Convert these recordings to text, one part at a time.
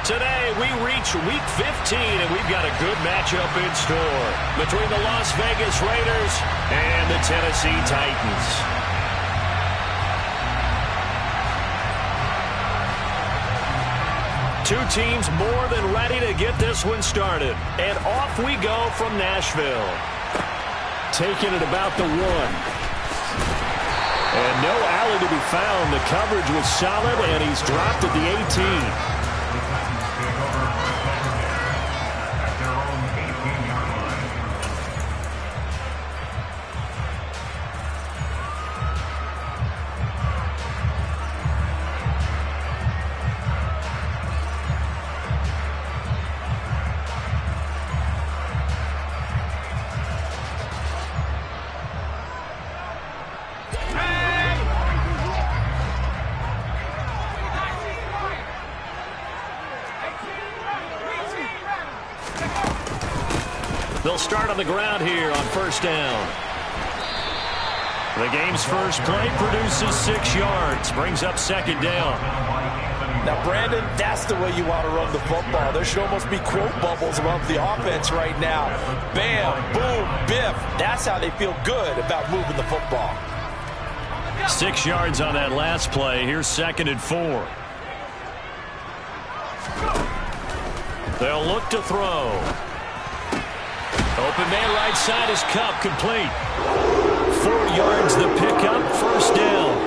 Today, we reach Week 15, and we've got a good matchup in store between the Las Vegas Raiders and the Tennessee Titans. Two teams more than ready to get this one started. And off we go from Nashville. Taking it about the 1. And no alley to be found. The coverage was solid, and he's dropped at the 18. They'll start on the ground here on first down. The game's first play produces 6 yards, brings up second down. Now, Brandon, that's the way you want to run the football. There should almost be quote bubbles above the offense right now. Bam, boom, biff. That's how they feel good about moving the football. 6 yards on that last play. Here's 2nd and 4. They'll look to throw. Open man right side is Kupp, complete. 4 yards the pickup, first down.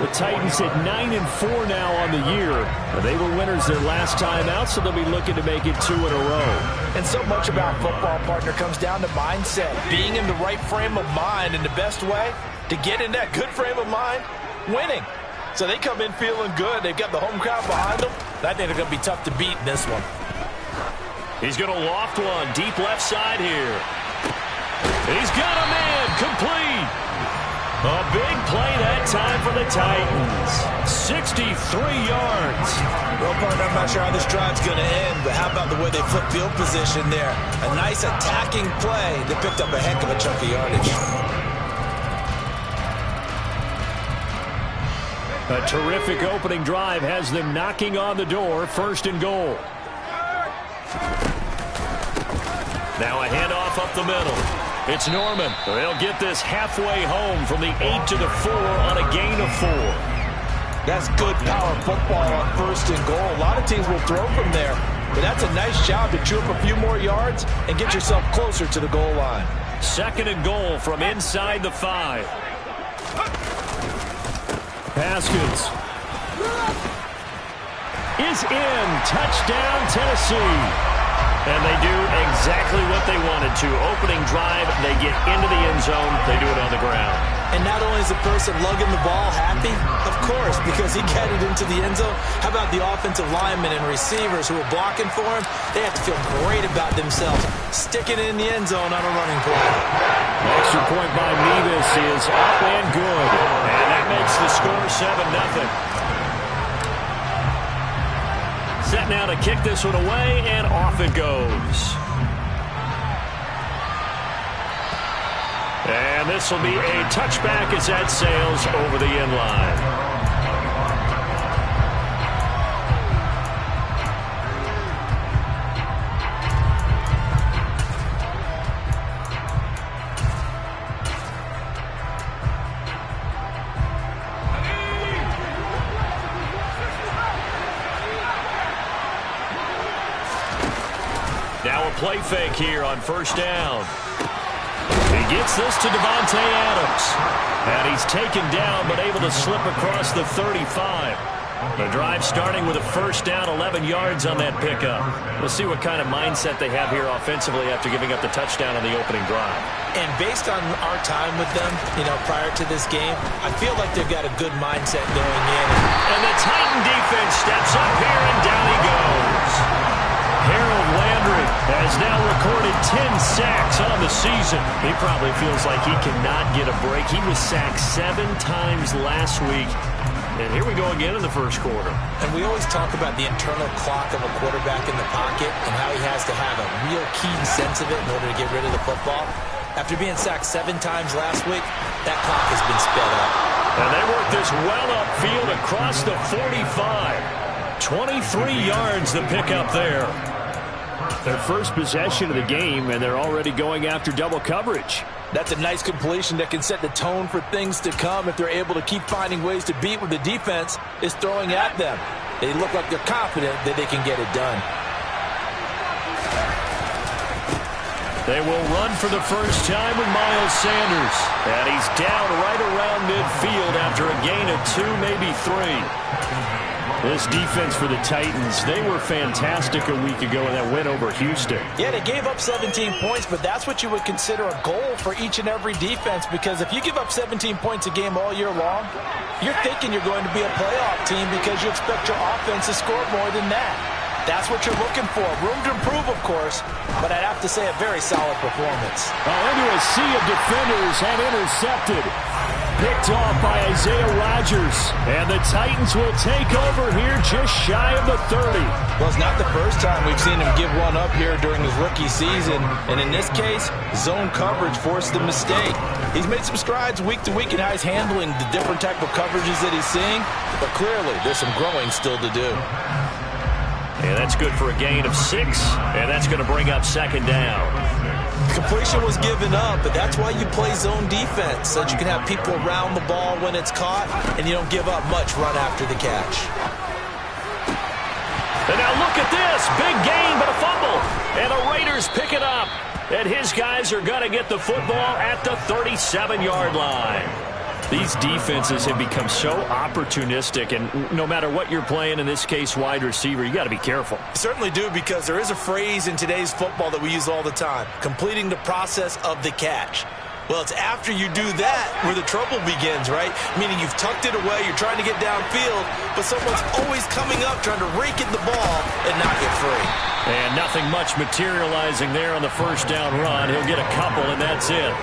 The Titans at 9-4 now on the year. They were winners their last time out, so they'll be looking to make it 2 in a row. And so much about football, partner, comes down to mindset. Being in the right frame of mind, and the best way to get in that good frame of mind, winning. So they come in feeling good. They've got the home crowd behind them. I think they're going to be tough to beat in this one. He's going to loft one, deep left side here. He's got a man, complete. A big play that time for the Titans. 63 yards. Well, partner, I'm not sure how this drive's going to end, but how about the way they flip field position there? A nice attacking play. They picked up a heck of a chunk of yardage. A terrific opening drive has them knocking on the door, 1st and goal. Now a handoff up the middle. It's Norman. They'll get this halfway home from the 8 to the 4 on a gain of 4. That's good power football on 1st and goal. A lot of teams will throw from there, but that's a nice job to chew up a few more yards and get yourself closer to the goal line. 2nd and goal from inside the 5. Haskins is in. Touchdown, Tennessee. And they do exactly what they wanted to. Opening drive, they get into the end zone. They do it on the ground. And not only is the person lugging the ball happy, of course, because he got it into the end zone. How about the offensive linemen and receivers who are blocking for him? They have to feel great about themselves, sticking it in the end zone on a running play. Extra point by Mevis is up and good. And that makes the score 7-0. Set now to kick this one away, and off it goes. And this will be a touchback as that sails over the end line. Now a play fake here on first down. He gets this to Davante Adams. And he's taken down but able to slip across the 35. The drive starting with a first down, 11 yards on that pickup. We'll see what kind of mindset they have here offensively after giving up the touchdown on the opening drive. And based on our time with them, prior to this game, I feel like they've got a good mindset going in. And the Titan defense steps up here, and down he goes. Harold Landry has now recorded 10 sacks on the season. He probably feels like he cannot get a break. He was sacked 7 times last week. And here we go again in the first quarter. And we always talk about the internal clock of a quarterback in the pocket and how he has to have a real keen sense of it in order to get rid of the football. After being sacked 7 times last week, that clock has been sped up. And they work this well upfield across the 45. 23 yards to pick up there. Their first possession of the game, and they're already going after double coverage. That's a nice completion that can set the tone for things to come if they're able to keep finding ways to beat what the defense is throwing at them. They look like they're confident that they can get it done. They will run for the first time with Miles Sanders. And he's down right around midfield after a gain of 2, maybe 3. This defense for the Titans, they were fantastic a week ago in that win over Houston. Yeah, they gave up 17 points, but that's what you would consider a goal for each and every defense, because if you give up 17 points a game all year long, you're thinking you're going to be a playoff team because you expect your offense to score more than that. That's what you're looking for. Room to improve, of course, but I'd have to say a very solid performance. Into a sea of defenders and intercepted. Picked off by Isaiah Rodgers. And the Titans will take over here just shy of the 30. Well, it's not the first time we've seen him give one up here during his rookie season. And in this case, zone coverage forced the mistake. He's made some strides week to week in how he's handling the different type of coverages that he's seeing. But clearly, there's some growing still to do. And that's good for a gain of 6. And that's going to bring up second down. Completion was given up, but that's why you play zone defense, so that you can have people around the ball when it's caught, and you don't give up much run after the catch. And now look at this. Big gain, but a fumble. And the Raiders pick it up. And his guys are going to get the football at the 37-yard line. These defenses have become so opportunistic, and no matter what you're playing, in this case wide receiver, you got to be careful. You certainly do, because there is a phrase in today's football that we use all the time: completing the process of the catch. Well, it's after you do that where the trouble begins, right? Meaning you've tucked it away, you're trying to get downfield, but someone's always coming up trying to rake at the ball and knock it free. And nothing much materializing there on the first down run. He'll get a couple, and that's it.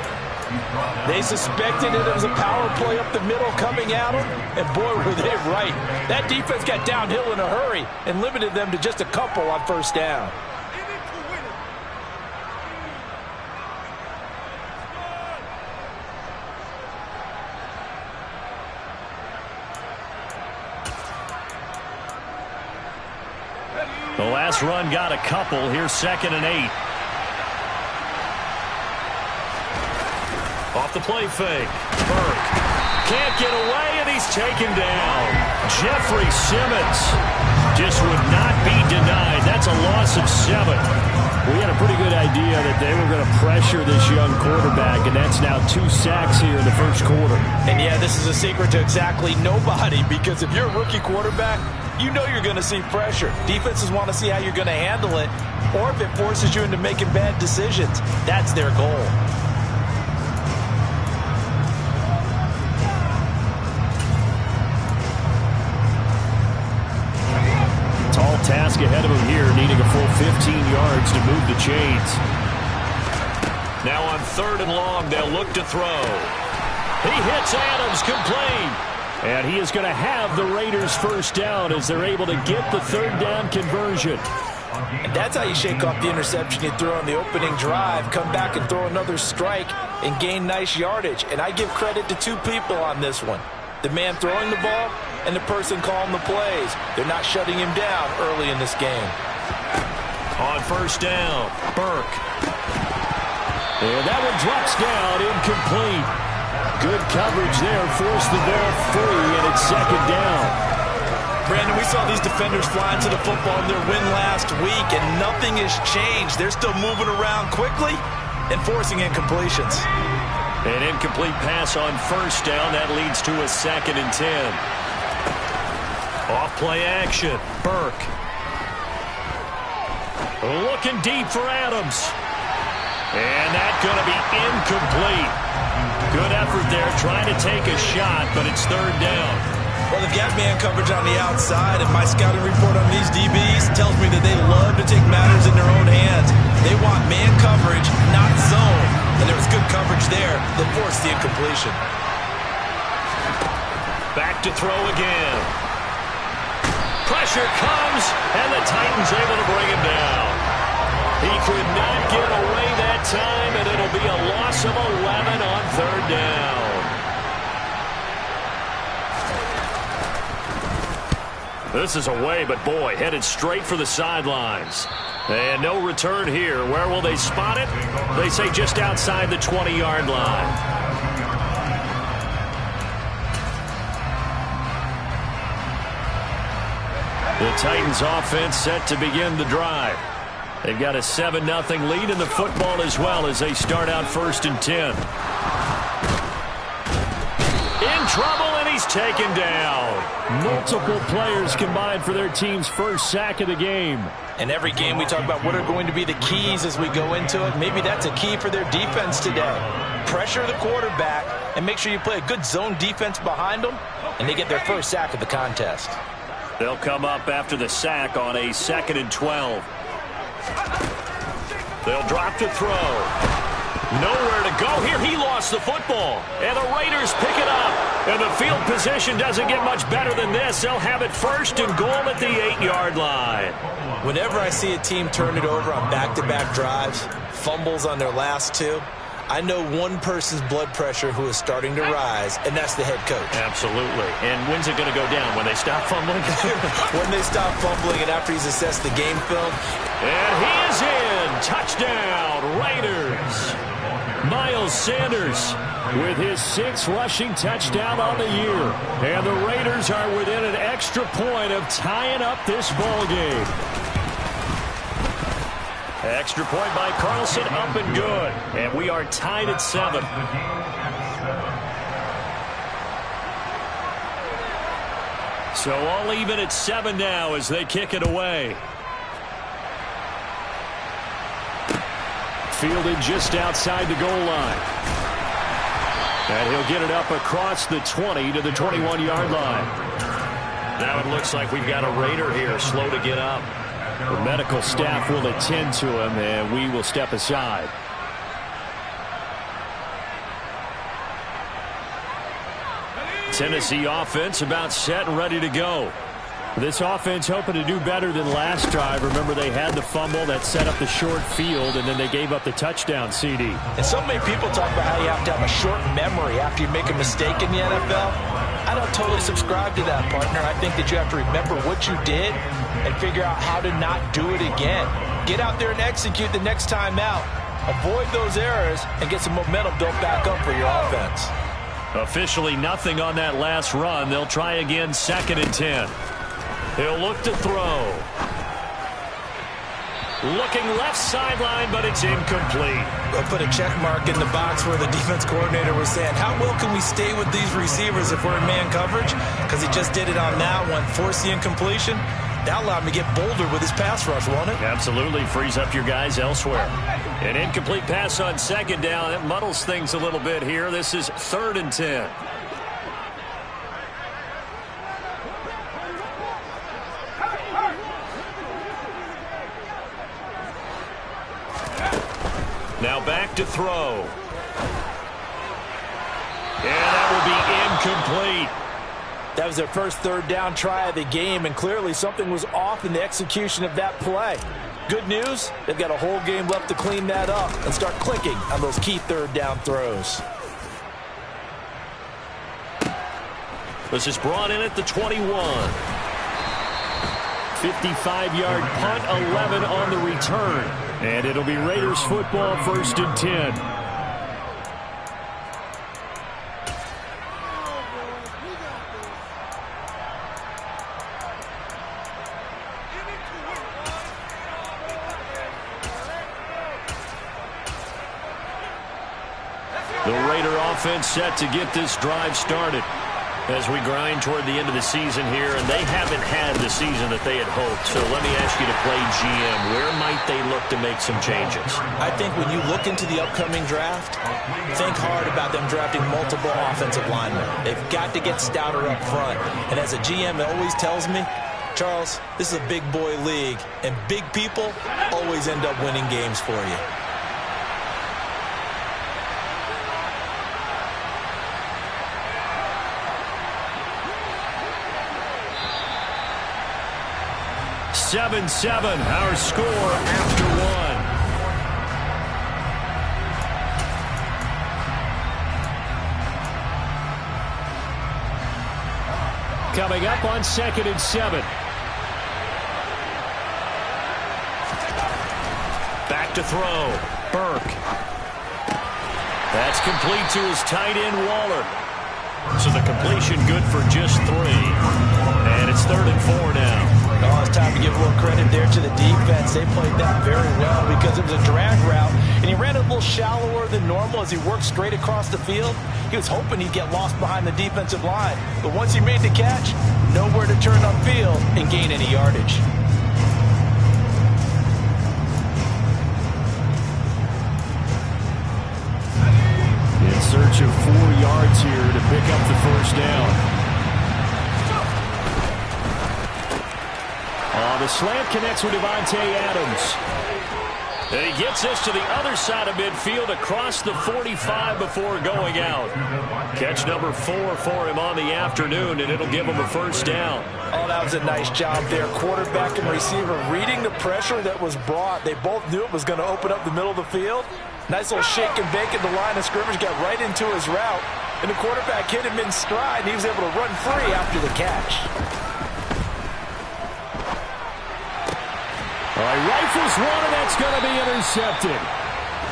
They suspected it was a power play up the middle coming at them, and boy, were they right. That defense got downhill in a hurry and limited them to just a couple on first down. The last run got a couple. Here's 2nd and 8. Off the play fake. Burke can't get away, and he's taken down. Jeffrey Simmons just would not be denied. That's a loss of 7. We had a pretty good idea that they were going to pressure this young quarterback, and that's now 2 sacks here in the first quarter. And yeah, this is a secret to exactly nobody, because if you're a rookie quarterback, you know you're going to see pressure. Defenses want to see how you're going to handle it, or if it forces you into making bad decisions. That's their goal. Tall task ahead of him here, needing a full 15 yards to move the chains. Now on 3rd and long, they'll look to throw. He hits Adams, complete. And he is going to have the Raiders first down as they're able to get the 3rd down conversion. And that's how you shake off the interception you threw on the opening drive, come back and throw another strike and gain nice yardage. And I give credit to 2 people on this one: the man throwing the ball and the person calling the plays. They're not shutting him down early in this game. On first down, Burke. And that one drops down, incomplete. Good coverage there, forced the ball free, and it's 2nd down. Brandon, we saw these defenders flying to the football in their win last week, and nothing has changed. They're still moving around quickly and forcing incompletions. An incomplete pass on first down. That leads to a 2nd and 10. Off play action. Burke. Looking deep for Adams. And that's going to be incomplete. Good effort there, trying to take a shot, but it's 3rd down. Well, they've got man coverage on the outside, and my scouting report on these DBs tells me that they love to take matters in their own hands. They want man coverage, not zone. And there was good coverage there that forced the incompletion. Back to throw again. Pressure comes, and the Titans able to bring him down. He could not get away that time, and it'll be a loss of 11 on 3rd down. This is away, but boy, headed straight for the sidelines. And no return here. Where will they spot it? They say just outside the 20-yard line. The Titans offense set to begin the drive. They've got a 7-0 lead in the football as well as they start out 1st and 10. In trouble, and he's taken down. Multiple players combined for their team's first sack of the game. In every game we talk about what are going to be the keys as we go into it. Maybe that's a key for their defense today. Pressure the quarterback and make sure you play a good zone defense behind them, and they get their first sack of the contest. They'll come up after the sack on a 2nd and 12. They'll drop to throw. Nowhere to go here. He lost the football. And the Raiders pick it up. And the field position doesn't get much better than this. They'll have it 1st and goal at the 8-yard line. Whenever I see a team turn it over on back-to-back drives, fumbles on their last two, I know one person's blood pressure who is starting to rise, and that's the head coach. Absolutely. And when's it going to go down? When they stop fumbling? When they stop fumbling and after he's assessed the game film. And he is in. Touchdown, Raiders. Miles Sanders with his 6th rushing touchdown on the year. And the Raiders are within an extra point of tying up this ball game. Extra point by Carlson, up and good. And we are tied at 7. So all even at 7 now as they kick it away. Fielded just outside the goal line. And he'll get it up across the 20 to the 21-yard line. Now it looks like we've got a Raider here, slow to get up. The medical staff will attend to him, and we will step aside. Tennessee offense about set and ready to go. This offense hoping to do better than last drive. Remember, they had the fumble that set up the short field, and then they gave up the touchdown, CD. And so many people talk about how you have to have a short memory after you make a mistake in the NFL. I don't totally subscribe to that, partner. I think that you have to remember what you did and figure out how to not do it again. Get out there and execute the next time out. Avoid those errors and get some momentum built back up for your offense. Officially nothing on that last run. They'll try again 2nd and 10. He'll look to throw. Looking left sideline, but it's incomplete. They'll put a check mark in the box where the defense coordinator was saying, how well can we stay with these receivers if we're in man coverage? Because he just did it on that one, forced the incompletion. That allowed him to get bolder with his pass rush, won't it? Absolutely. Frees up your guys elsewhere. An incomplete pass on 2nd down. It muddles things a little bit here. This is 3rd and 10. Now back to throw. And that will be incomplete. That was their first 3rd down try of the game, and clearly something was off in the execution of that play. Good news, they've got a whole game left to clean that up and start clicking on those key 3rd down throws. This is brought in at the 21. 55-yard punt, 11 on the return. And it'll be Raiders football, 1st and 10. The Raider offense set to get this drive started as we grind toward the end of the season here, and they haven't had the season that they had hoped. So let me ask you to play GM. Where might they look to make some changes? I think when you look into the upcoming draft, think hard about them drafting multiple offensive linemen. They've got to get stouter up front. And as a GM, it always tells me, Charles, this is a big boy league, and big people always end up winning games for you. Seven, our score after one. Coming up on 2nd and 7. Back to throw. Burke. That's complete to his tight end, Waller. So the completion good for just 3. And it's 3rd and 4 now. Oh, it's time to give a little credit there to the defense. They played that very well because it was a drag route, and he ran a little shallower than normal as he worked straight across the field. He was hoping he'd get lost behind the defensive line. But once he made the catch, nowhere to turn upfield and gain any yardage. In search of 4 yards here to pick up the first down. The slant connects with Davante Adams. And he gets this to the other side of midfield across the 45 before going out. Catch number 4 for him on the afternoon, and it'll give him a first down. Oh, that was a nice job there. Quarterback and receiver reading the pressure that was brought. They both knew it was going to open up the middle of the field. Nice little shake and bake at the line of scrimmage, got right into his route. And the quarterback hit him in stride, and he was able to run free after the catch. All right, rifles one, and that's going to be intercepted.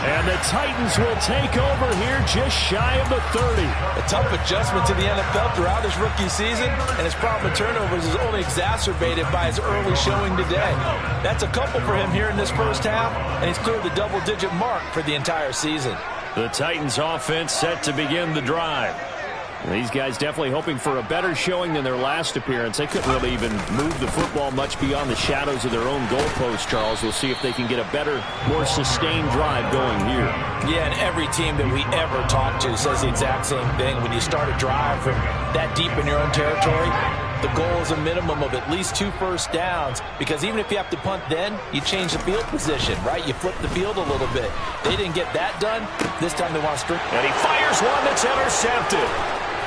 And the Titans will take over here just shy of the 30. A tough adjustment to the NFL throughout his rookie season, and his problem with turnovers is only exacerbated by his early showing today. That's a couple for him here in this first half, and he's cleared the double-digit mark for the entire season. The Titans offense set to begin the drive. These guys definitely hoping for a better showing than their last appearance. They couldn't really even move the football much beyond the shadows of their own goalpost, Charles. We'll see if they can get a better, more sustained drive going here. Yeah, and every team that we ever talk to says the exact same thing. When you start a drive from that deep in your own territory, the goal is a minimum of at least 2 first downs, because even if you have to punt then, you change the field position, right? You flip the field a little bit. They didn't get that done. This time they want to string. And he fires one that's intercepted.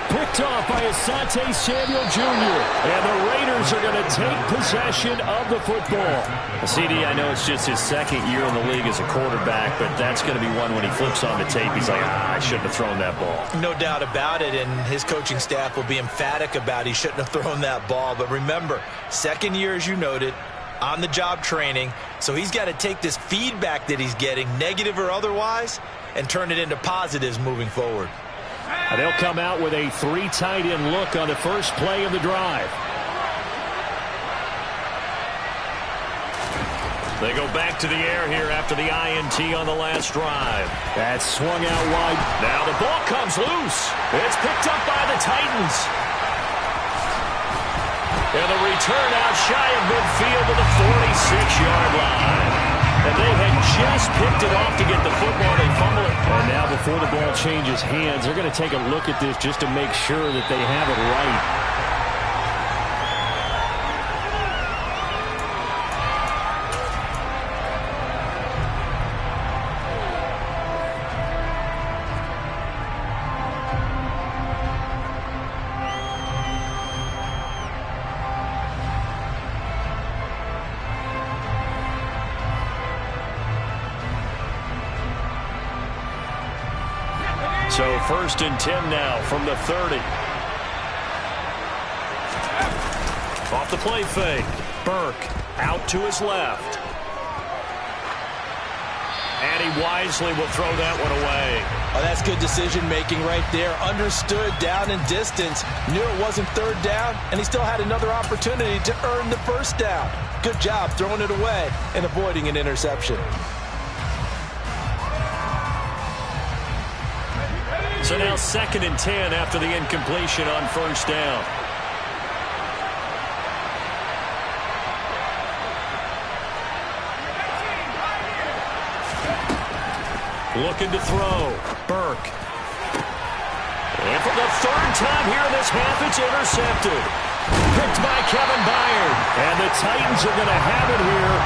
Picked off by Asante Samuel Jr. And the Raiders are going to take possession of the football. CD, I know it's just his 2nd year in the league as a quarterback, but that's going to be one when he flips on the tape, he's like, I shouldn't have thrown that ball. No doubt about it, and his coaching staff will be emphatic about he shouldn't have thrown that ball. But remember, 2nd year, as you noted, on-the-job training, so he's got to take this feedback that he's getting, negative or otherwise, and turn it into positives moving forward. They'll come out with a 3 tight end look on the first play of the drive. They go back to the air here after the INT on the last drive. That's swung out wide. Now the ball comes loose. It's picked up by the Titans. And the return out shy of midfield to the 46-yard line. And they had just picked it off to get the football. They fumble it. And now before the ball changes hands, they're going to take a look at this just to make sure that they have it right. So 1st and 10 now from the 30. Off the play fake. Burke out to his left. And he wisely will throw that one away. Oh, that's good decision-making right there. Understood down and distance. Knew it wasn't 3rd down, and he still had another opportunity to earn the first down. Good job throwing it away and avoiding an interception. So now 2nd and 10 after the incompletion on first down. Looking to throw. Burke. And for the 3rd time here in this half, it's intercepted. Picked by Kevin Byard. And the Titans are going to have it here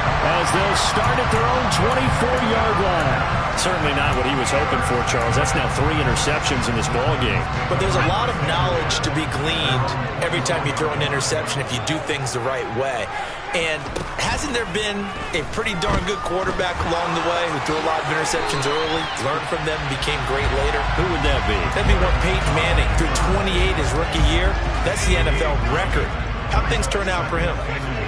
as they'll start at their own 24-yard line. Certainly not what he was hoping for, Charles. That's now 3 interceptions in this ballgame. But there's a lot of knowledge to be gleaned every time you throw an interception if you do things the right way. And hasn't there been a pretty darn good quarterback along the way who threw a lot of interceptions early, learned from them, and became great later? Who would that be? That'd be one Peyton Manning. Threw 28 his rookie year. That's the NFL record How'd things turn out for him?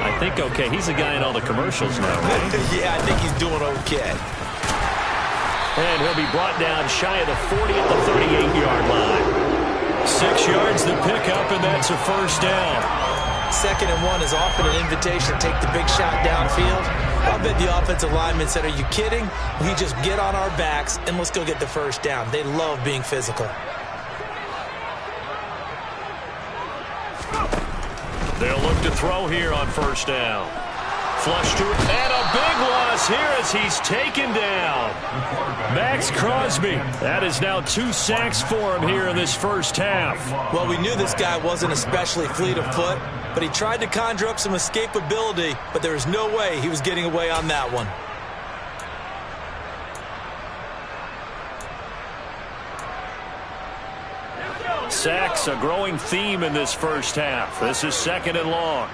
I think okay. He's the guy in all the commercials now, right? Yeah, I think he's doing okay. And he'll be brought down shy of the 40 at the 38-yard line. 6 yards the pickup, and that's a first down. 2nd and 1 is often an invitation to take the big shot downfield. I bet the offensive lineman said, are you kidding? We just get on our backs and let's go get the first down. They love being physical. They'll look to throw here on first down. Flush to it, and a big loss here as he's taken down. Max Crosby. That is now 2 sacks for him here in this first half. Well, we knew this guy wasn't especially fleet of foot, but he tried to conjure up some escapability, but there was no way he was getting away on that one. Sacks, a growing theme in this first half. This is 2nd and long.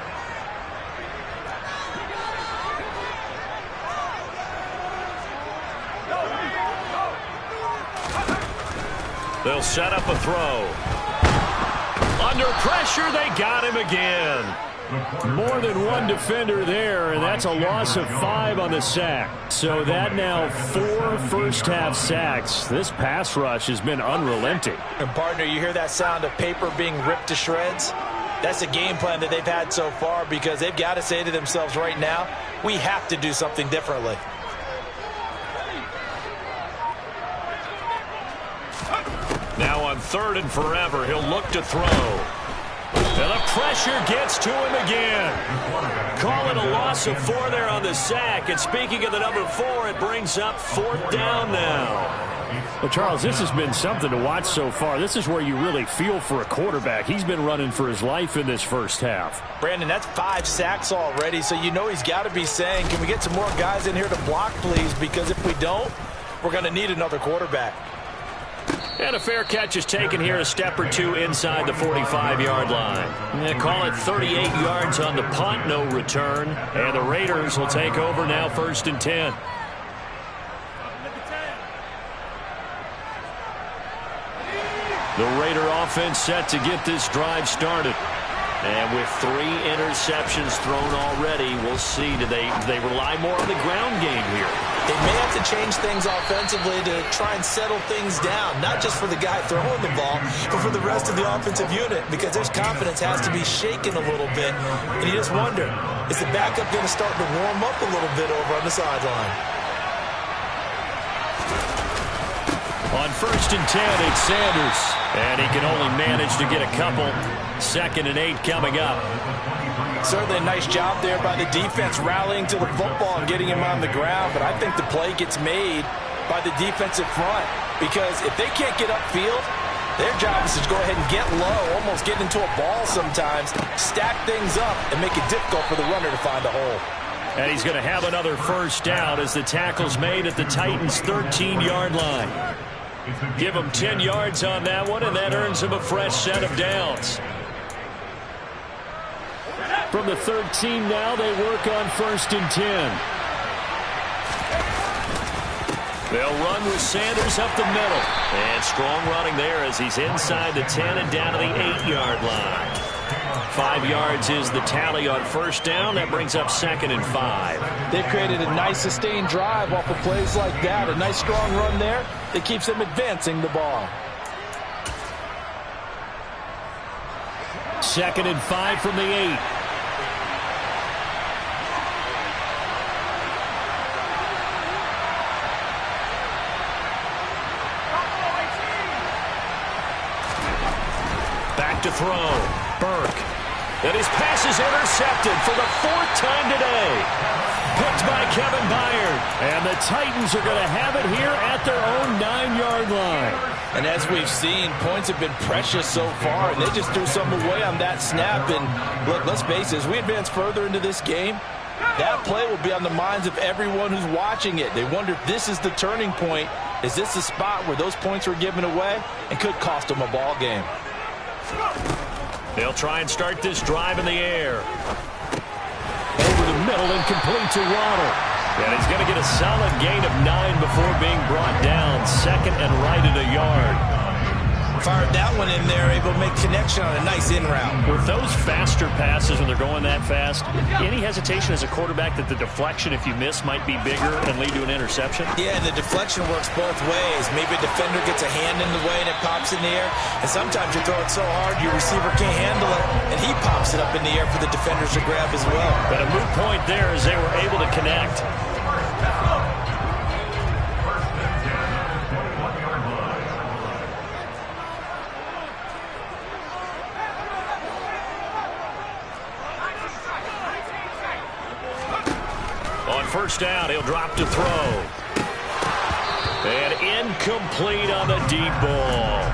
They'll set up a throw. Under pressure, they got him again. More than one defender there, and that's a loss of 5 on the sack. So that now 4 first-half sacks. This pass rush has been unrelenting. And, partner, you hear that sound of paper being ripped to shreds? That's a game plan that they've had so far because they've got to say to themselves right now, we have to do something differently. Now on 3rd and forever, he'll look to throw. And the pressure gets to him again. Call it a loss of 4 there on the sack. And speaking of the number 4, it brings up 4th down now. Well, Charles, this has been something to watch so far. This is where you really feel for a quarterback. He's been running for his life in this first half. Brandon, that's 5 sacks already, so you know he's got to be saying, can we get some more guys in here to block, please? Because if we don't, we're going to need another quarterback. And a fair catch is taken here, a step or 2 inside the 45-yard line. They call it 38 yards on the punt, no return. And the Raiders will take over now 1st and 10. The Raider offense set to get this drive started. And with 3 interceptions thrown already, we'll see. Do they rely more on the ground game here? They may have to change things offensively to try and settle things down, not just for the guy throwing the ball, but for the rest of the offensive unit, because their confidence has to be shaken a little bit. And you just wonder, is the backup going to start to warm up a little bit over on the sideline? On 1st and 10, it's Sanders. And he can only manage to get a couple. 2nd and 8 coming up. Certainly a nice job there by the defense rallying to the football and getting him on the ground. But I think the play gets made by the defensive front. Because if they can't get upfield, their job is to go ahead and get low, almost get into a ball sometimes, stack things up, and make it difficult for the runner to find a hole. And he's going to have another first down as the tackle's made at the Titans' 13-yard line. Give him 10 yards on that one, and that earns him a fresh set of downs. From the 13 now, they work on 1st and 10. They'll run with Sanders up the middle. And strong running there as he's inside the 10 and down to the 8-yard line. 5 yards is the tally on first down. That brings up 2nd and 5. They've created a nice sustained drive off of plays like that. A nice strong run there that keeps them advancing the ball. 2nd and 5 from the 8. Back to throw. Burke. And his pass is intercepted for the 4th time today. Picked by Kevin Byard. And the Titans are going to have it here at their own 9-yard line. And as we've seen, points have been precious so far, and they just threw some away on that snap. And look, let's face it, as we advance further into this game, that play will be on the minds of everyone who's watching it. They wonder if this is the turning point. Is this the spot where those points were given away and could cost them a ball game? They'll try and start this drive in the air. Over the middle and complete to Waddle. And he's going to get a solid gain of 9 before being brought down. 2nd and right at a yard. Fired that one in there, able to make connection on a nice in route. With those faster passes when they're going that fast, any hesitation as a quarterback that the deflection, if you miss, might be bigger and lead to an interception? Yeah, and the deflection works both ways. Maybe a defender gets a hand in the way and it pops in the air. And sometimes you throw it so hard your receiver can't handle it, and he pops it up in the air for the defenders to grab as well. But a moot point there as they were able to connect. On first down, he'll drop to throw. And incomplete on the deep ball.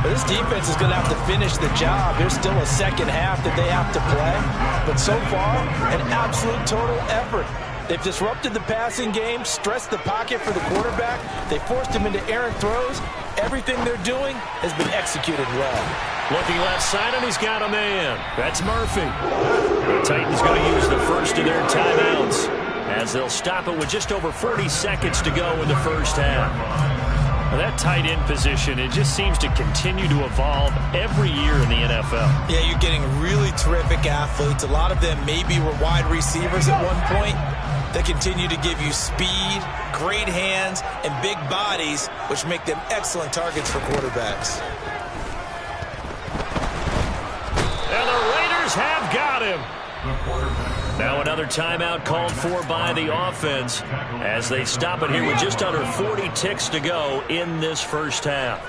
This defense is going to have to finish the job. There's still a second half that they have to play. But so far, an absolute total effort. They've disrupted the passing game, stressed the pocket for the quarterback. They forced him into errant throws. Everything they're doing has been executed well. Looking left side, and he's got a man. That's Murphy. The Titans going to use the first of their timeouts, as they'll stop it with just over 40 seconds to go in the first half. Well, that tight end position, it just seems to continue to evolve every year in the NFL. Yeah, you're getting really terrific athletes. A lot of them maybe were wide receivers at one point. They continue to give you speed, great hands, and big bodies, which make them excellent targets for quarterbacks. And the Raiders have got him. Now another timeout called for by the offense as they stop it here with just under 40 ticks to go in this first half.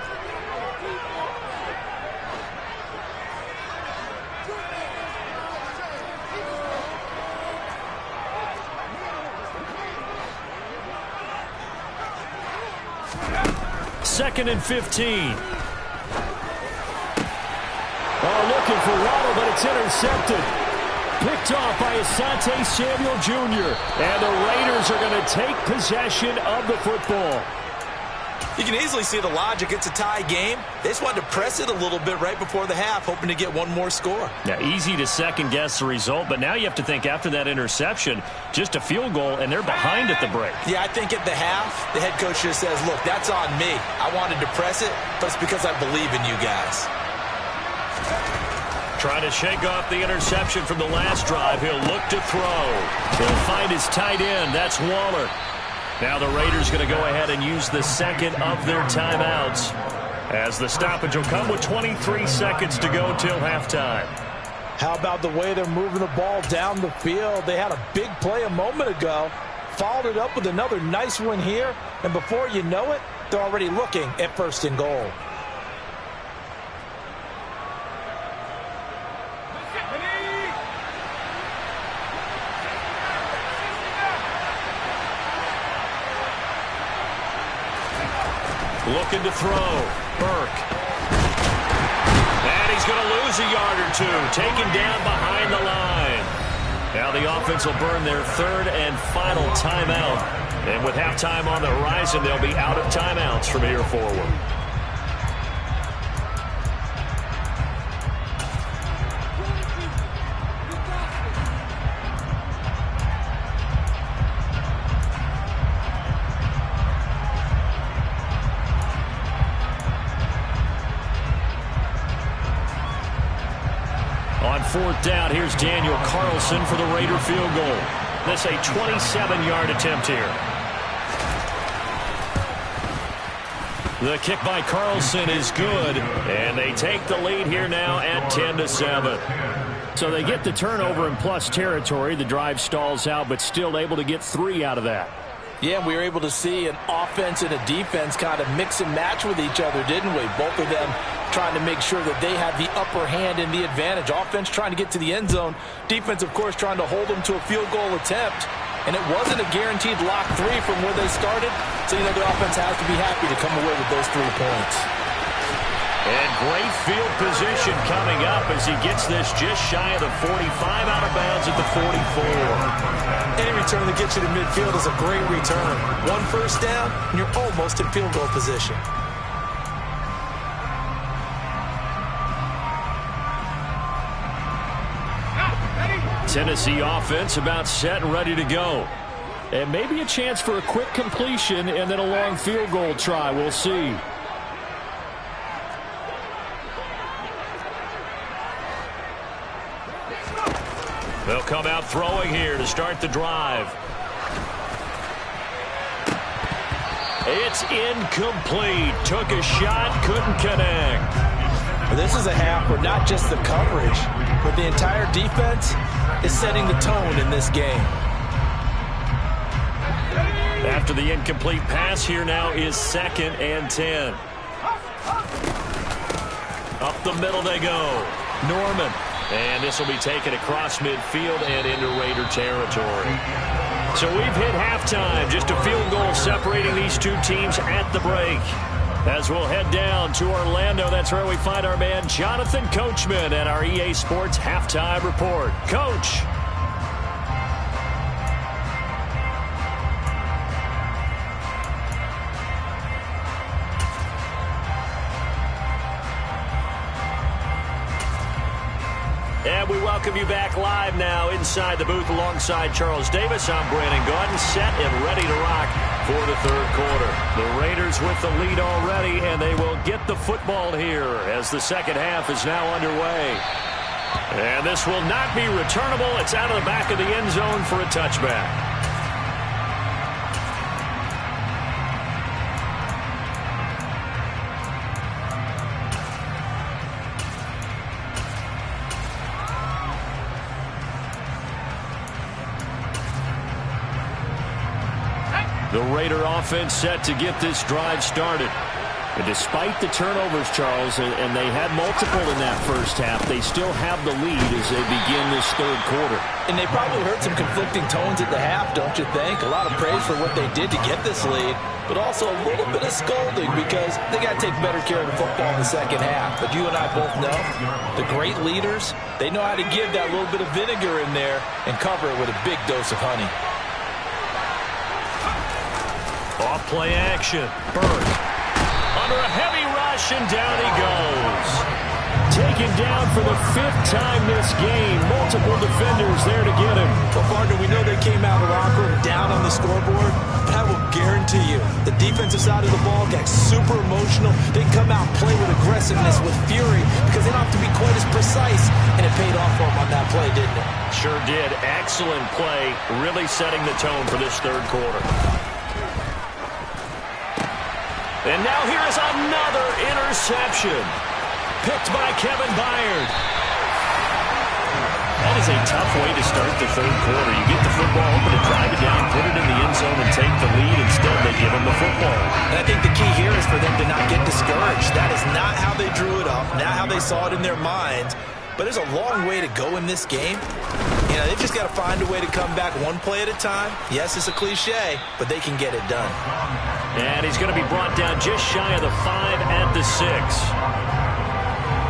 Second and 15. Oh, looking for Waddle, but it's intercepted. Picked off by Asante Samuel Jr. And the Raiders are going to take possession of the football. You can easily see the logic. It's a tie game. They just wanted to press it a little bit right before the half, hoping to get one more score. Now, easy to second-guess the result, but now you have to think after that interception, just a field goal, and they're behind at the break. Yeah, I think at the half, the head coach just says, look, that's on me. I wanted to press it, but it's because I believe in you guys. Trying to shake off the interception from the last drive. He'll look to throw. He'll find his tight end. That's Waller. Now the Raiders going to go ahead and use the second of their timeouts, as the stoppage will come with 23 seconds to go till halftime. How about the way they're moving the ball down the field? They had a big play a moment ago, followed it up with another nice one here, and before you know it, they're already looking at first and goal. Looking to throw. Burke. And he's going to lose a yard or two. Taken down behind the line. Now the offense will burn their third and final timeout. And with halftime on the horizon, they'll be out of timeouts from here forward. On fourth down, here's Daniel Carlson for the Raider field goal. This a 27-yard attempt here. The kick by Carlson is good, and they take the lead here now at 10-7. So they get the turnover in plus territory. The drive stalls out, but still able to get 3 out of that. Yeah, we were able to see an offense and a defense kind of mix and match with each other, didn't we? Both of them trying to make sure that they have the upper hand and the advantage. Offense trying to get to the end zone. Defense, of course, trying to hold them to a field goal attempt. And it wasn't a guaranteed lock 3 from where they started. So, you know, the offense has to be happy to come away with those 3 points. And great field position coming up as he gets this just shy of the 45, out of bounds at the 44. Any return that gets you to midfield is a great return. 1 first down, and you're almost in field goal position. Tennessee offense about set and ready to go. And maybe a chance for a quick completion and then a long field goal try. We'll see. They'll come out throwing here to start the drive. It's incomplete. Took a shot, couldn't connect. This is a half where not just the coverage, but the entire defense is setting the tone in this game. After the incomplete pass, here now is 2nd and 10. Up the middle they go. Norman. And this will be taken across midfield and into Raider territory. So we've hit halftime. Just a field goal separating these two teams at the break. As we'll head down to Orlando, that's where we find our man Jonathan Coachman at our EA Sports Halftime Report. Coach. And we welcome you back live now inside the booth alongside Charles Davis. I'm Brandon Gaudin, set and ready to rock for the third quarter. The Raiders with the lead already, and they will get the football here as the second half is now underway. And this will not be returnable. It's out of the back of the end zone for a touchback. The Raider offense set to get this drive started. And despite the turnovers, Charles, and they had multiple in that first half, they still have the lead as they begin this third quarter. And they probably heard some conflicting tones at the half, don't you think? A lot of praise for what they did to get this lead, but also a little bit of scolding because they got to take better care of the football in the second half. But you and I both know the great leaders, they know how to give that little bit of vinegar in there and cover it with a big dose of honey. Off play action. Burke. Under a heavy rush, and down he goes. Taken down for the 5th time this game. Multiple defenders there to get him. Well, partner, we know they came out of the locker room down on the scoreboard, but I will guarantee you the defensive side of the ball got super emotional. They come out and play with aggressiveness, with fury, because they don't have to be quite as precise, and it paid off for them on that play, didn't it? Sure did. Excellent play, really setting the tone for this third quarter. And now here is another interception. Picked by Kevin Byard. That is a tough way to start the third quarter. You get the football, hoping to drive it down, put it in the end zone, and take the lead. Instead, they give them the football. And I think the key here is for them to not get discouraged. That is not how they drew it up, not how they saw it in their minds. But there's a long way to go in this game. You know, they've just got to find a way to come back one play at a time. Yes, it's a cliche, but they can get it done. And he's going to be brought down just shy of the 5 at the 6.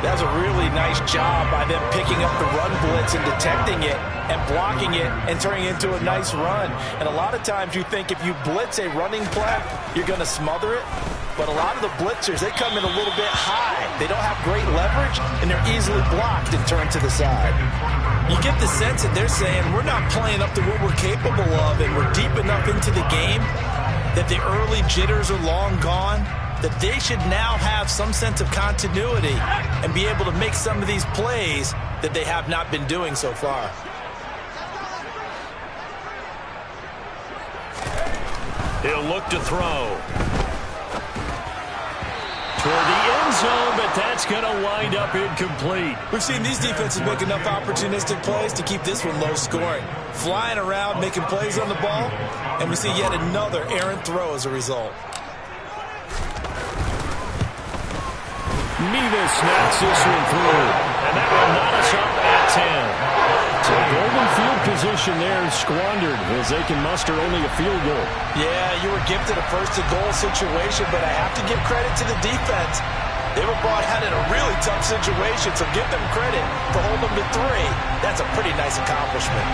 That's a really nice job by them picking up the run blitz and detecting it and blocking it and turning it into a nice run. And a lot of times you think if you blitz a running play, you're going to smother it. But a lot of the blitzers, they come in a little bit high. They don't have great leverage, and they're easily blocked and turned to the side. You get the sense that they're saying, we're not playing up to what we're capable of, and we're deep enough into the game that the early jitters are long gone, that they should now have some sense of continuity and be able to make some of these plays that they have not been doing so far. He'll look to throw. Toward the end zone, but that's going to wind up incomplete. We've seen these defenses make enough opportunistic plays to keep this one low scoring. Flying around, making plays on the ball, and we see yet another errant throw as a result. Nevis knocks this one through, and that will knot us up at 10. So golden field position there is squandered as they can muster only a field goal. Yeah, you were gifted a first-and-goal situation, but I have to give credit to the defense. They were brought out in a really tough situation, so give them credit for holding them to 3. That's a pretty nice accomplishment.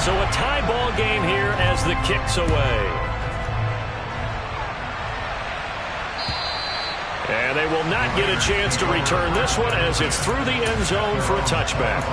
So a tie ball game here as the kick's away. And they will not get a chance to return this one as it's through the end zone for a touchback.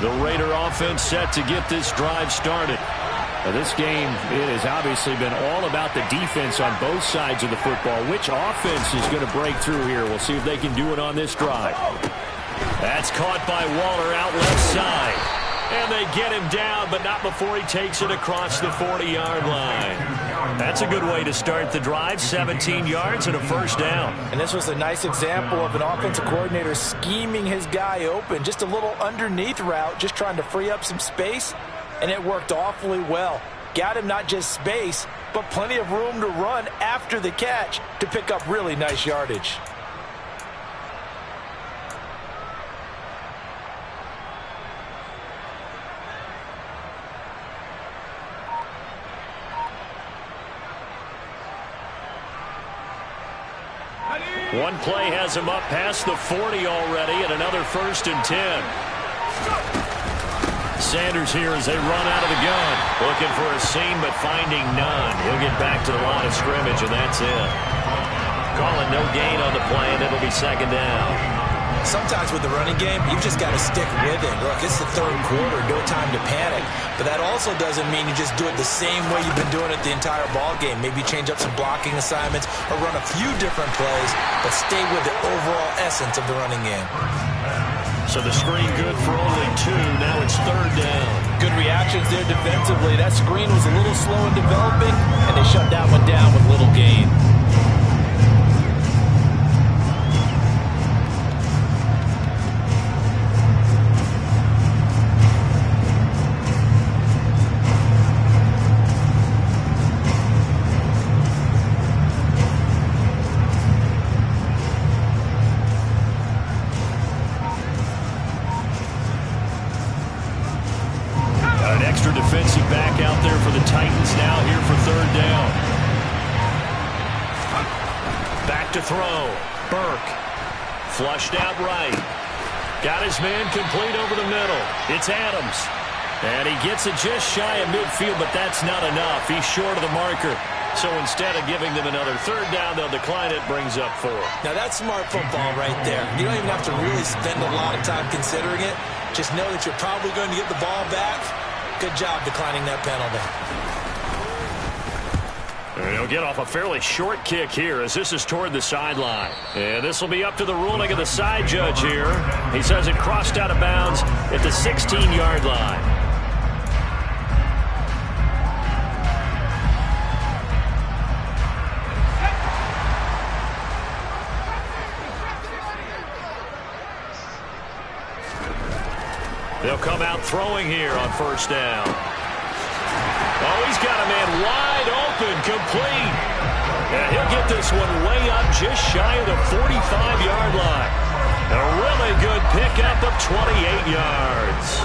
The Raider offense set to get this drive started. Now this game, it has obviously been all about the defense on both sides of the football. Which offense is going to break through here? We'll see if they can do it on this drive. That's caught by Waller out left side. And they get him down, but not before he takes it across the 40-yard line. That's a good way to start the drive. 17 yards and a first down. And this was a nice example of an offensive coordinator scheming his guy open. Just a little underneath route, just trying to free up some space. And it worked awfully well. Got him not just space, but plenty of room to run after the catch to pick up really nice yardage. One play has him up past the 40 already, and another 1st and 10. Sanders here as they run out of the gun. Looking for a seam, but finding none. He'll get back to the line of scrimmage, and that's it. Calling no gain on the play, and it'll be 2nd down. Sometimes with the running game, you've just got to stick with it. Look, it's the 3rd quarter, no time to panic. But that also doesn't mean you just do it the same way you've been doing it the entire ball game. Maybe change up some blocking assignments or run a few different plays, but stay with the overall essence of the running game. So the screen good for only 2. Now it's 3rd down. Good reactions there defensively. That screen was a little slow in developing, and they shut that one down with little gain. Defensive back out there for the Titans now here for 3rd down. Back to throw. Burke. Flushed out right. Got his man complete over the middle. It's Adams. And he gets it just shy of midfield, but that's not enough. He's short of the marker. So instead of giving them another 3rd down, they'll decline it, brings up 4. Now that's smart football right there. You don't even have to really spend a lot of time considering it. Just know that you're probably going to get the ball back. Good job declining that penalty. And he'll get off a fairly short kick here as this is toward the sideline. And this will be up to the ruling of the side judge here. He says it crossed out of bounds at the 16-yard line. They'll come out throwing here on 1st down. Oh, he's got a man wide open, complete. And he'll get this one way up just shy of the 45-yard line. A really good pickup of 28 yards.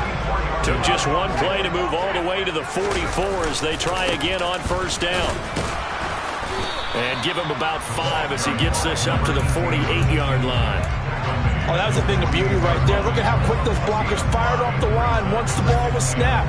Took just one play to move all the way to the 44 as they try again on 1st down. And give him about 5 as he gets this up to the 48-yard line. Oh, that was a thing of beauty right there. Look at how quick those blockers fired off the line once the ball was snapped.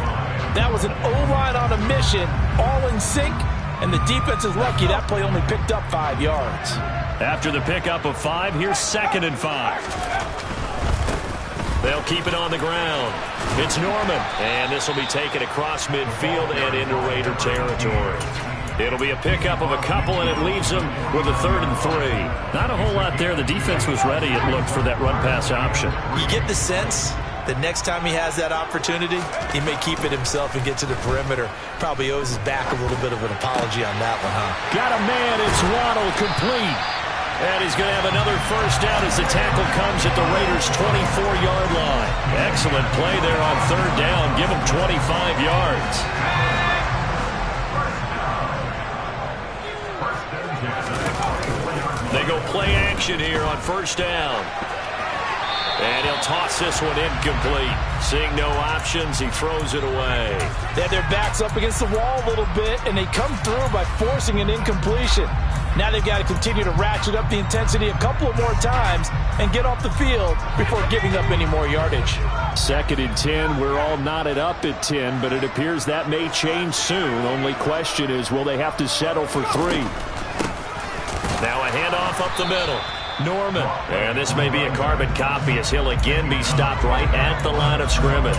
That was an O-line on a mission, all in sync, and the defense is lucky that play only picked up 5 yards. After the pickup of 5, here's 2nd and 5. They'll keep it on the ground. It's Norman, and this will be taken across midfield and into Raider territory. It'll be a pickup of a couple, and it leaves them with a 3rd and 3. Not a whole lot there. The defense was ready, it looked, for that run-pass option. You get the sense that next time he has that opportunity, he may keep it himself and get to the perimeter. Probably owes his back a little bit of an apology on that one, huh? Got a man. It's Waddle, complete. And he's going to have another 1st down as the tackle comes at the Raiders' 24-yard line. Excellent play there on 3rd down. Give him 25 yards. They go play action here on 1st down. And he'll toss this one incomplete. Seeing no options, he throws it away. They had their backs up against the wall a little bit, and they come through by forcing an incompletion. Now they've got to continue to ratchet up the intensity a couple of more times and get off the field before giving up any more yardage. 2nd and 10. We're all knotted up at 10, but it appears that may change soon. Only question is, will they have to settle for 3? Now a handoff up the middle. Norman. And this may be a carbon copy as he'll again be stopped right at the line of scrimmage.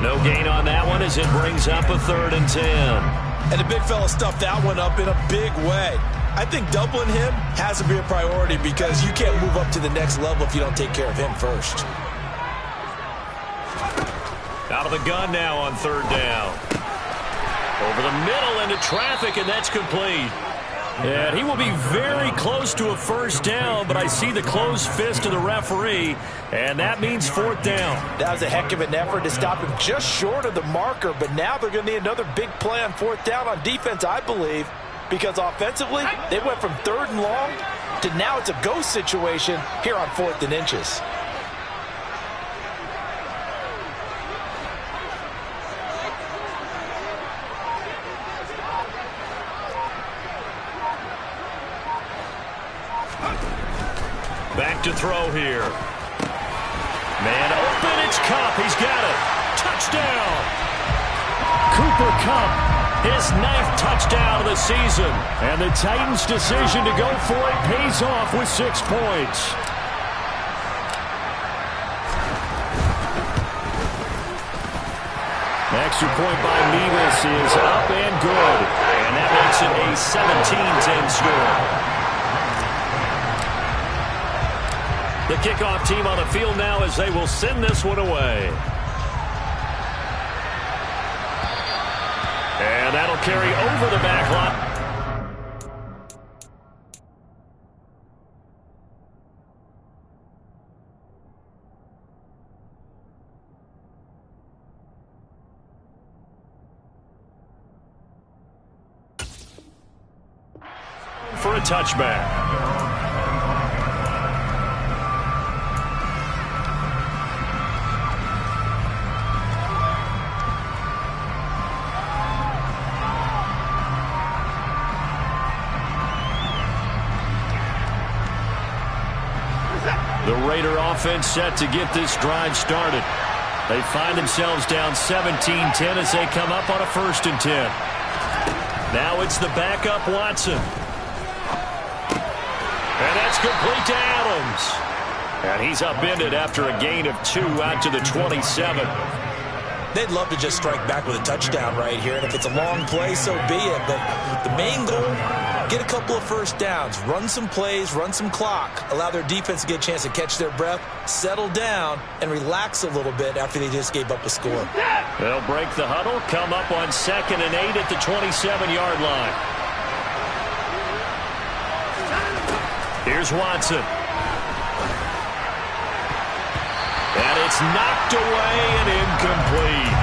No gain on that one as it brings up a 3rd and 10. And the big fella stuffed that one up in a big way. I think doubling him has to be a priority because you can't move up to the next level if you don't take care of him first. Out of the gun now on 3rd down. Over the middle into traffic, and that's complete. And he will be very close to a 1st down, but I see the closed fist of the referee, and that means 4th down. That was a heck of an effort to stop him just short of the marker, but now they're going to need another big play on 4th down on defense, I believe, because offensively, they went from 3rd and long to now it's a go situation here on 4th and inches. Back to throw here. Man open, it's Kupp. He's got it. Touchdown. Cooper Kupp, His 9th touchdown of the season. and the Titans' decision to go for it pays off with 6 points. Extra point by Mevis is up and good. And that makes it a 17-10 score. The kickoff team on the field now as they will send this one away. And that'll carry over the back line. For a touchback. The Raider offense set to get this drive started. They find themselves down 17-10 as they come up on a 1st and 10. Now it's the backup Watson. And that's complete to Adams. And he's upended after a gain of 2 out to the 27. They'd love to just strike back with a touchdown right here, and if it's a long play, so be it. But the main goal, get a couple of 1st downs, run some plays, run some clock, allow their defense to get a chance to catch their breath, settle down, and relax a little bit after they just gave up a score. They'll break the huddle, come up on 2nd and 8 at the 27-yard line. Here's Watson. And it's knocked away and incomplete.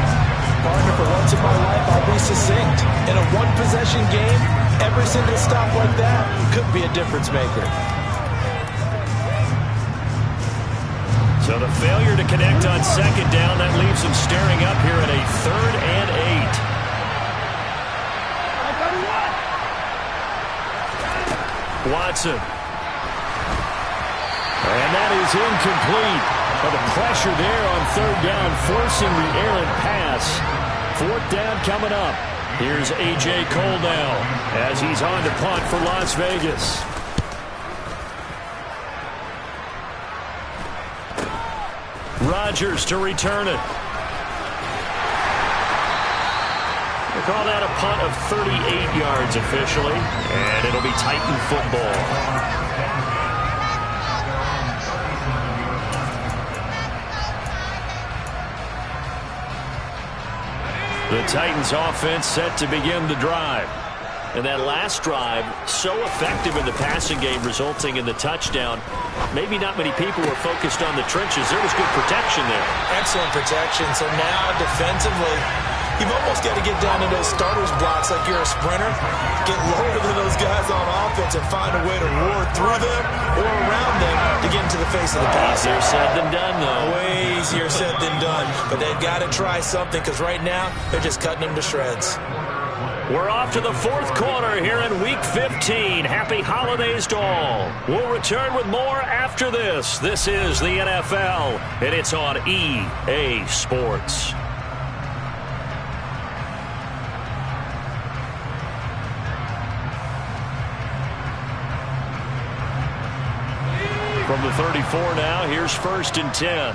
Partner, for once in my life, I'll be succinct. In a one-possession game, every single stop like that could be a difference maker. So the failure to connect on 2nd down, that leaves them staring up here at a 3rd and 8. Watson. And that is incomplete. But the pressure there on 3rd down, forcing the errant pass. 4th down coming up. Here's A.J. Cole now as he's on to punt for Las Vegas. Rodgers to return it. They call that a punt of 38 yards officially, and it'll be Titan football. The Titans offense set to begin the drive. And that last drive, so effective in the passing game, resulting in the touchdown. Maybe not many people were focused on the trenches. There was good protection there. Excellent protection. So now defensively, you've almost got to get down to those starters blocks like you're a sprinter. Get lower than those guys on offense and find a way to roar through them or around them to get into the face of the pass. Easier said than done, though. Way easier said than done. But they've got to try something because right now they're just cutting them to shreds. We're off to the 4th quarter here in Week 15. Happy holidays to all. We'll return with more after this. This is the NFL, and it's on EA Sports. the 34 now. Here's 1st and 10.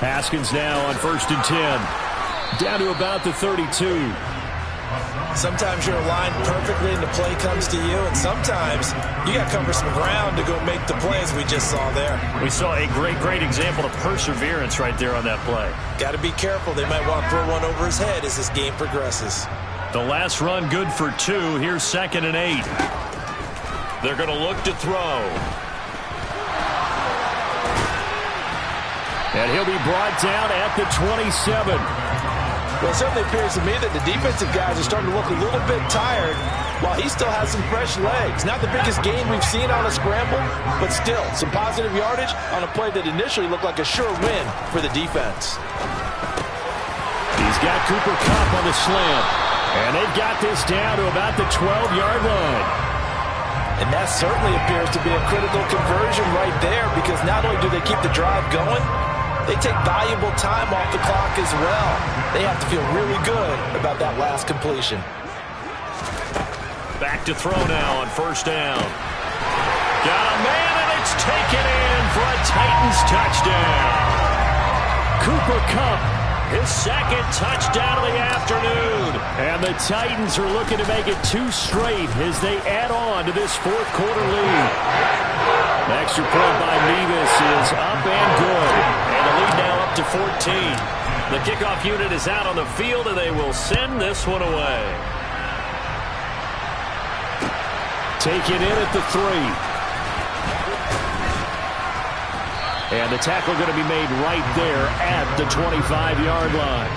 Haskins now on 1st and 10. Down to about the 32. Sometimes you're aligned perfectly and the play comes to you, and sometimes you got to cover some ground to go make the plays we just saw there. We saw a great example of perseverance right there on that play. Got to be careful. They might want to throw one over his head as this game progresses. The last run good for 2. Here's 2nd and 8. They're going to look to throw. And he'll be brought down at the 27. Well, it certainly appears to me that the defensive guys are starting to look a little bit tired while he still has some fresh legs. Not the biggest gain we've seen on a scramble, but still some positive yardage on a play that initially looked like a sure win for the defense. He's got Cooper Kupp on the slant. And they've got this down to about the 12-yard line. And that certainly appears to be a critical conversion right there, because not only do they keep the drive going, they take valuable time off the clock as well. They have to feel really good about that last completion. Back to throw now on 1st down. Got a man, and it's taken in for a Titans touchdown. Cooper Kupp, his 2nd touchdown of the afternoon. And the Titans are looking to make it 2 straight as they add on to this 4th quarter lead. The extra point by Nevis is up and good. And the lead now up to 14. The kickoff unit is out on the field, and they will send this one away. Taken in at the 3. And the tackle going to be made right there at the 25-yard line.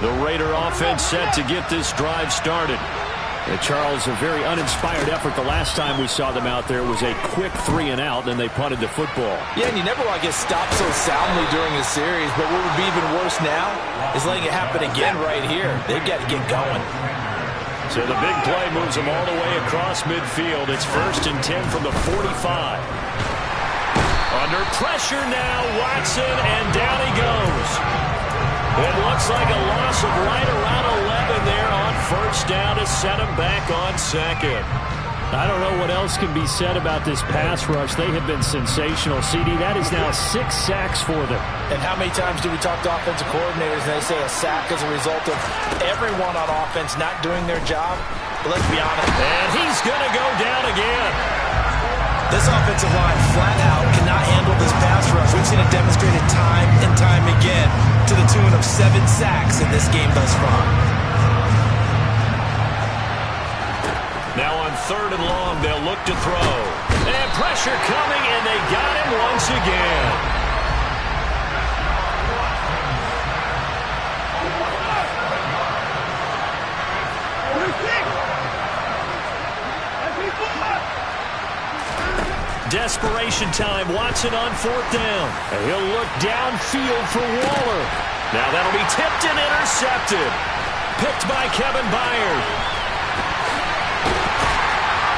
The Raider offense set to get this drive started. And Charles, a very uninspired effort the last time we saw them out there. It was a quick 3 and out, then they punted the football. Yeah, and you never want to get stopped so soundly during a series, but what would be even worse now is letting it happen again right here. They've got to get going. So the big play moves them all the way across midfield. It's 1st and 10 from the 45. Under pressure now, Watson, and down he goes. It looks like a loss of right around 11 there on 1st down to set him back on 2nd. I don't know what else can be said about this pass rush. They have been sensational. CD, that is now 6 sacks for them. And how many times do we talk to offensive coordinators and they say a sack is a result of everyone on offense not doing their job? But let's be honest. And he's going to go down again. This offensive line flat out cannot handle this pass rush. We've seen it demonstrated time and time again to the tune of 7 sacks in this game thus far. Now on 3rd and long, they'll look to throw. And pressure coming, and they got him once again. Desperation time. Watson on 4th down. And he'll look downfield for Waller. Now that'll be tipped and intercepted. Picked by Kevin Byard.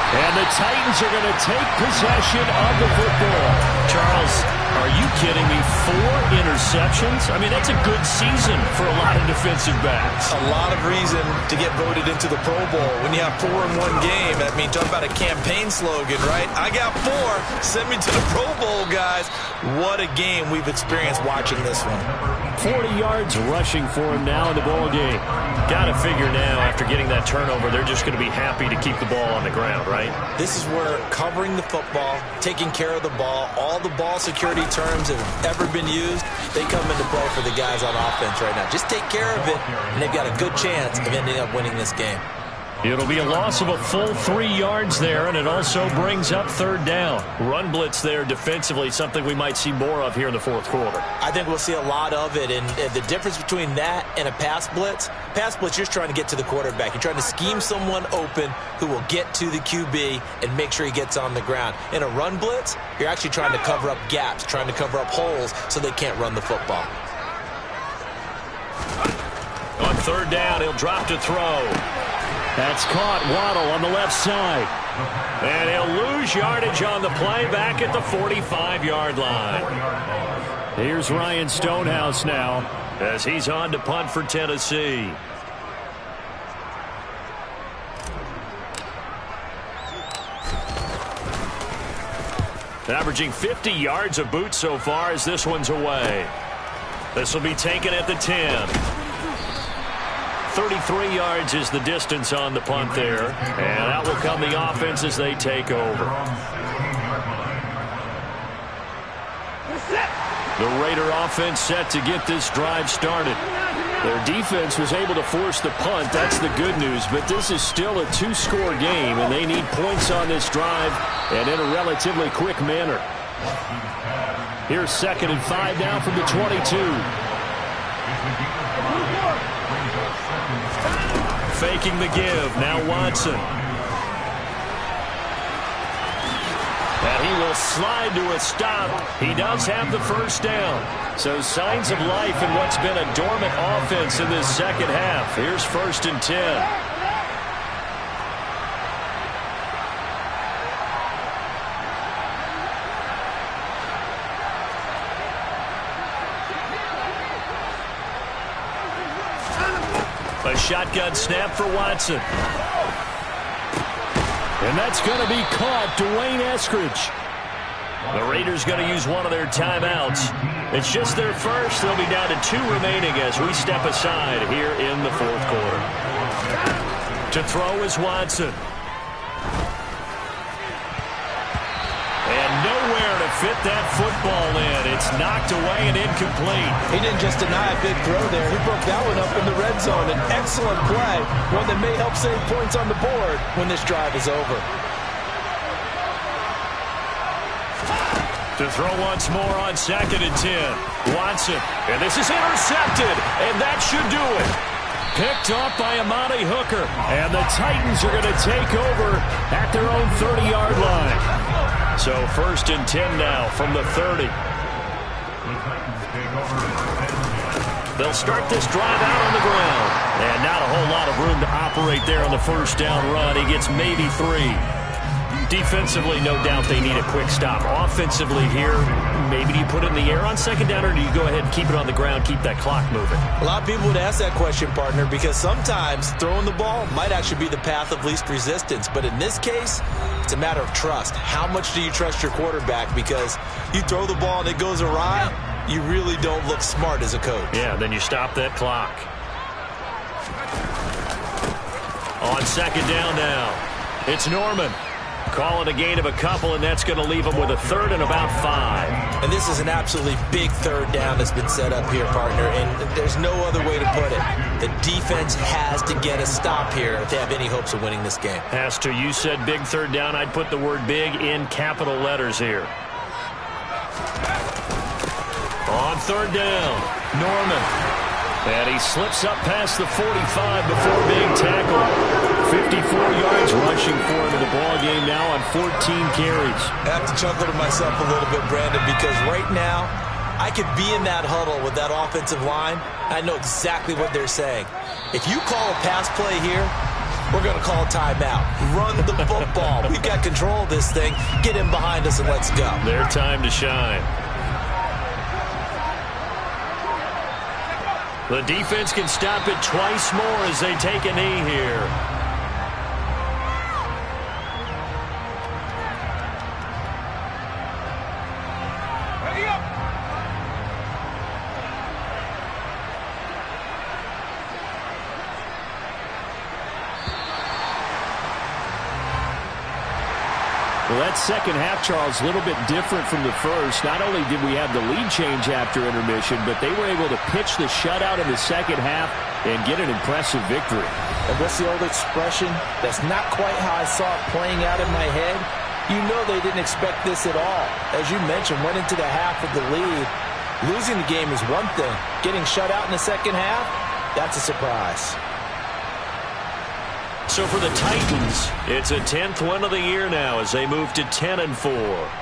And the Titans are going to take possession of the football. Charles, are you kidding me? 4 interceptions? I mean, that's a good season for a lot of defensive backs. A lot of reason to get voted into the Pro Bowl. When you have 4 in one game, I mean, talk about a campaign slogan, right? I got 4. Send me to the Pro Bowl, guys. What a game we've experienced watching this one. 40 yards rushing for him now in the ball game. Got to figure now, after getting that turnover, they're just going to be happy to keep the ball on the ground, right? This is where covering the football, taking care of the ball, all the ball security terms that have ever been used, they come into play for the guys on offense right now. Just take care of it, and they've got a good chance of ending up winning this game. It'll be a loss of a full 3 yards there, and it also brings up 3rd down. Run blitz there defensively, something we might see more of here in the 4th quarter. I think we'll see a lot of it, and the difference between that and a pass blitz, you're just trying to get to the quarterback. You're trying to scheme someone open who will get to the QB and make sure he gets on the ground. In a run blitz, you're actually trying to cover up gaps, trying to cover up holes so they can't run the football. On 3rd down, he'll drop to throw. That's caught. Waddle on the left side. And he'll lose yardage on the play back at the 45-yard line. Here's Ryan Stonehouse now as he's on to punt for Tennessee. Averaging 50 yards a boot so far as this one's away. This will be taken at the 10. 33 yards is the distance on the punt there. And out will come the offense as they take over. The Raider offense set to get this drive started. Their defense was able to force the punt. That's the good news. But this is still a two-score game, and they need points on this drive and in a relatively quick manner. Here's 2nd and 5 now from the 22. Faking the give. Now Watson. And he will slide to a stop. He does have the first down. So signs of life in what's been a dormant offense in this second half. Here's 1st and 10. A shotgun snap for Watson. And that's going to be caught. Dwayne Eskridge. The Raiders going to use one of their timeouts. It's just their first. They'll be down to 2 remaining as we step aside here in the 4th quarter. To throw is Watson. And nowhere to fit that football in. It's knocked away and incomplete. He didn't just deny a big throw there. He broke that one up in the red zone. An excellent play. One that may help save points on the board when this drive is over. To throw once more on 2nd and 10. Watson. And this is intercepted. And that should do it. Picked off by Amani Hooker. And the Titans are going to take over at their own 30-yard line. So 1st and 10 now from the 30. They'll start this drive out on the ground. And not a whole lot of room to operate there on the first down run. He gets maybe 3. Defensively, no doubt they need a quick stop. Offensively here, maybe do you put it in the air on 2nd down, or do you go ahead and keep it on the ground, keep that clock moving? A lot of people would ask that question, partner, because sometimes throwing the ball might actually be the path of least resistance. But in this case, it's a matter of trust. How much do you trust your quarterback? Because you throw the ball and it goes awry, you really don't look smart as a coach. Yeah, then you stop that clock. On 2nd down now, it's Norman. Call it a gain of a couple, and that's going to leave them with a 3rd and about 5. And this is an absolutely big 3rd down that's been set up here, partner, and there's no other way to put it. The defense has to get a stop here if they have any hopes of winning this game. Has to. You said big 3rd down. I'd put the word big in capital letters here. On 3rd down, Norman. And he slips up past the 45 before being tackled. 54 yards rushing for him in the ball game now on 14 carries. I have to chuckle to myself a little bit, Brandon, because right now I could be in that huddle with that offensive line. I know exactly what they're saying. If you call a pass play here, we're going to call a timeout. Run the football. We've got control of this thing. Get in behind us and let's go. Their time to shine. The defense can stop it twice more as they take a knee here. Well, that second half, Charles, a little bit different from the first. Not only did we have the lead change after intermission, but they were able to pitch the shutout in the second half and get an impressive victory. And what's the old expression? That's not quite how I saw it playing out in my head. You know they didn't expect this at all. As you mentioned, went into the half with the lead. Losing the game is one thing. Getting shut out in the second half, that's a surprise. So for the Titans, it's a 10th win of the year now as they move to 10-4.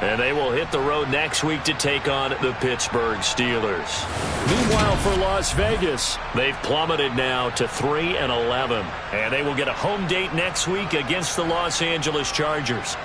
And they will hit the road next week to take on the Pittsburgh Steelers. Meanwhile, for Las Vegas, they've plummeted now to 3-11. And they will get a home date next week against the Los Angeles Chargers.